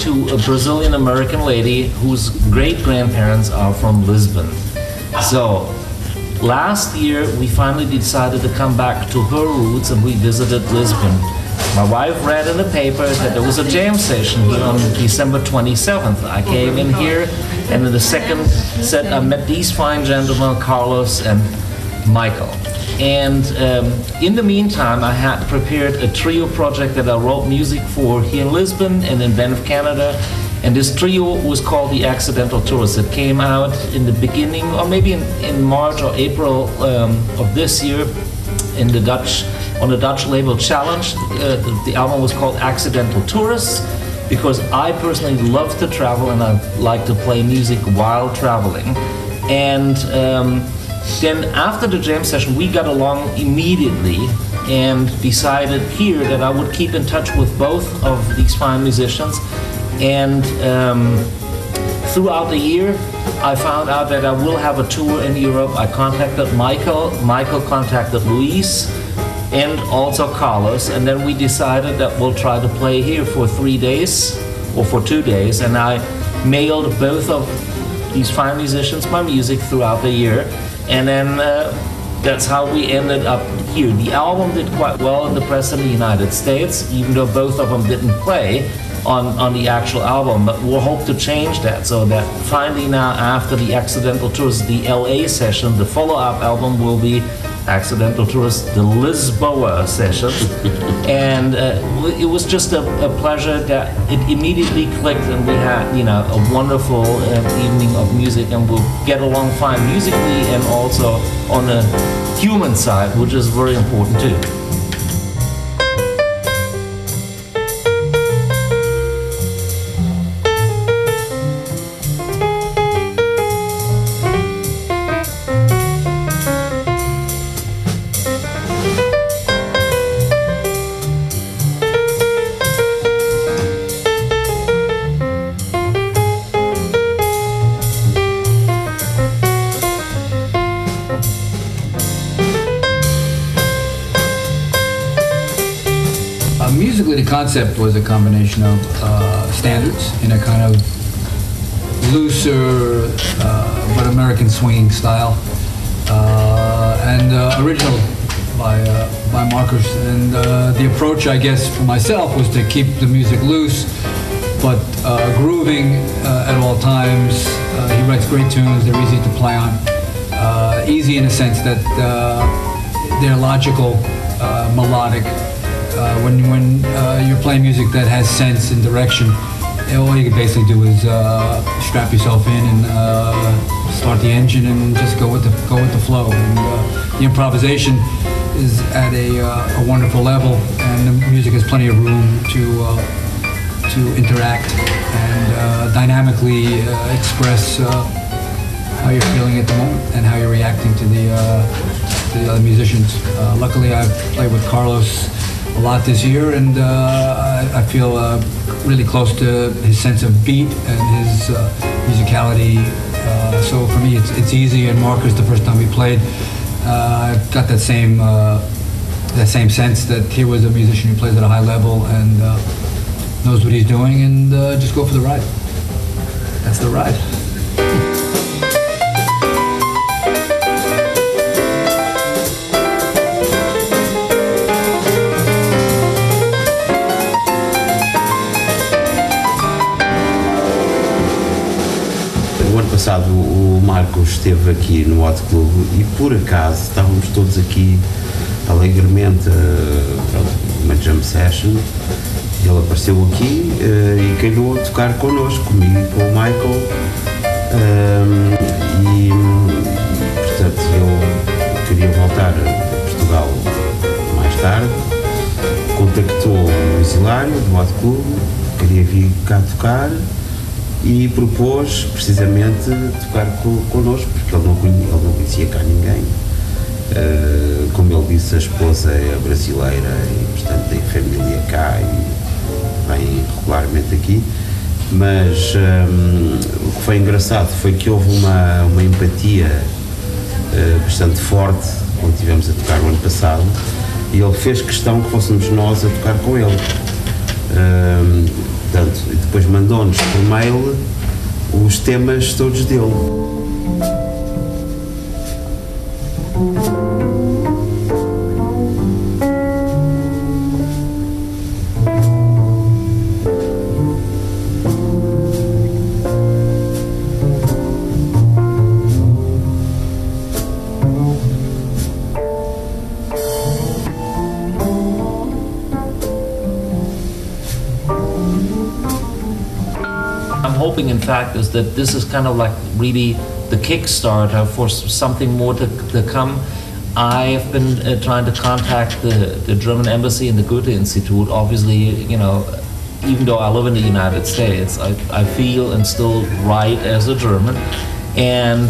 to a Brazilian American lady whose great-grandparents are from Lisbon. So last year we finally decided to come back to her roots, and we visited Lisbon. My wife read in the paper that there was a jam session here on December 27th. I came in here, and in the second set I met these fine gentlemen, Carlos and Michael. And in the meantime, I had prepared a trio project that I wrote music for here in Lisbon and in Banff, Canada. And this trio was called The Accidental Tourist. It came out in the beginning, or maybe in March or April of this year in the on the Dutch label Challenge. The album was called Accidental Tourists because I personally love to travel and I like to play music while traveling. And then after the jam session, we got along immediately and decided here that I would keep in touch with both of these fine musicians. And throughout the year, I found out that I will have a tour in Europe. I contacted Michael contacted Luis, and also Carlos, and then we decided that we'll try to play here for 3 days, or for 2 days, and I mailed both of these fine musicians my music throughout the year, and then that's how we ended up here. The album did quite well in the press in the United States, even though both of them didn't play on the actual album, but we'll hope to change that, so that finally now after the Accidental Tours, the LA session, the follow-up album will be Accidental Tourist, the Lisboa session. And it was just a pleasure that it immediately clicked, and we had, a wonderful evening of music, and we'll get along fine musically and also on the human side, which is very important too. Musically, the concept was a combination of standards in a kind of looser but American swinging style, and original by Markus. And the approach, I guess, for myself was to keep the music loose, but grooving at all times. He writes great tunes; they're easy to play on. Easy in the sense that they're logical, melodic. When you're playing music that has sense and direction, all you can basically do is strap yourself in and start the engine and just go with the flow. And the improvisation is at a wonderful level, and the music has plenty of room to interact and dynamically express how you're feeling at the moment and how you're reacting to the other musicians. Luckily, I've played with Carlos a lot this year, and I feel really close to his sense of beat and his musicality. So for me, it's easy. And Markus, the first time we played, I got that same sense that here was a musician who plays at a high level and knows what he's doing, and just go for the ride. That's the ride. O ano passado o Markus esteve aqui no Hot Club e por acaso estávamos todos aqui alegremente numa jam session. Ele apareceu aqui e calhou a tocar connosco, comigo e com o Michael, e portanto eu queria voltar a Portugal mais tarde. Contactou o Luís Hilário do Hot Club, queria vir cá tocar e propôs precisamente tocar connosco, porque ele não conhecia cá ninguém. Como ele disse, a esposa é brasileira e portanto tem família cá e vem regularmente aqui, mas o que foi engraçado foi que houve uma empatia bastante forte quando estivemos a tocar o ano passado, e ele fez questão que fôssemos nós a tocar com ele. Portanto, e depois mandou-nos por mail os temas todos dele. Hoping, in fact, is that this is kind of like really the Kickstarter for something more to come. I've been trying to contact the German embassy and the Goethe Institute. Obviously, you know, even though I live in the United States, I feel and still write as a German. And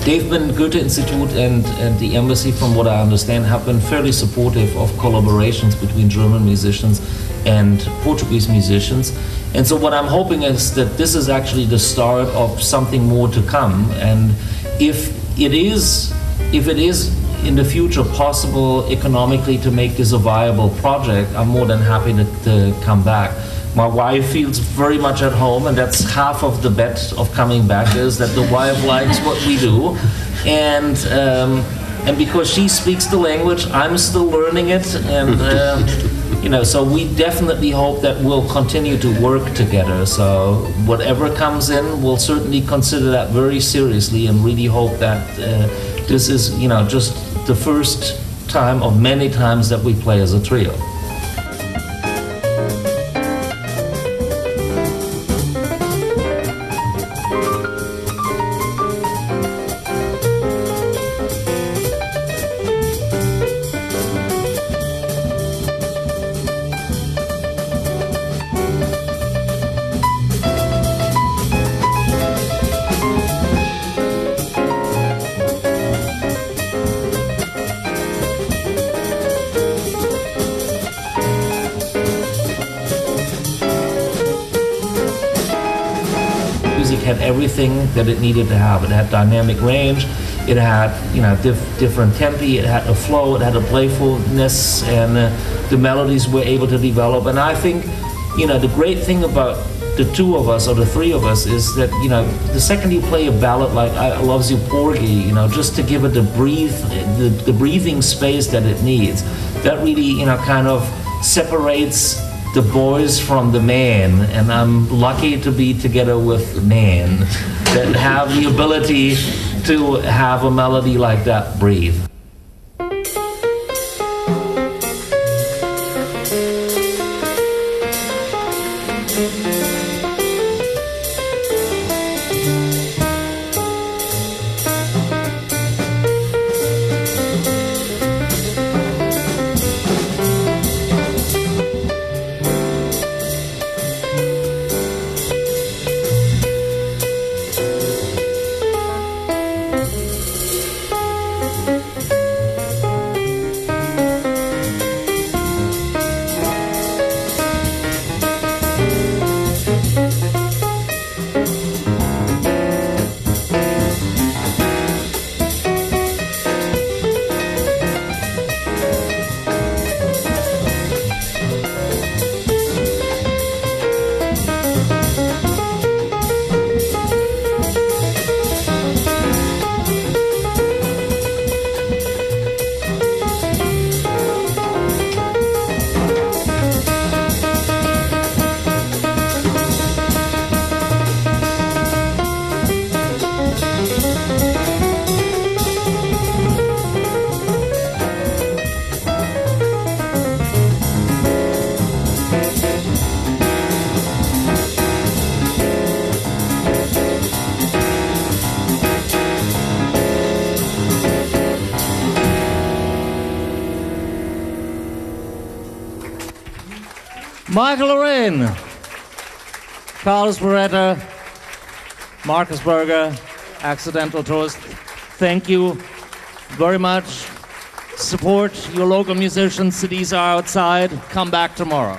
they've been, Goethe Institute and the embassy, from what I understand, have been fairly supportive of collaborations between German musicians and Portuguese musicians. And so what I'm hoping is that this is actually the start of something more to come. And if it is in the future possible economically to make this a viable project, I'm more than happy to come back. My wife feels very much at home, and that's half of the bet of coming back, is that the wife likes what we do. And because she speaks the language, I'm still learning it, and you know, so we definitely hope that we'll continue to work together. So whatever comes in, we'll certainly consider that very seriously, and really hope that this is, you know, just the first time of many times that we play as a trio. Had everything that it needed to have. It had dynamic range, it had, you know, different tempi, it had a flow, it had a playfulness, and the melodies were able to develop. And I think, you know, the great thing about the two of us or the three of us is that, you know, the second you play a ballad like I Loves You Porgy, you know, just to give it the breathing space that it needs, that really, you know, kind of separates the boys from the man. And I'm lucky to be together with men that have the ability to have a melody like that breathe. Michael Lorraine, Carlos Barretto, Markus Burger, Accidental Toast, thank you very much. Support your local musicians. CDs are outside. Come back tomorrow.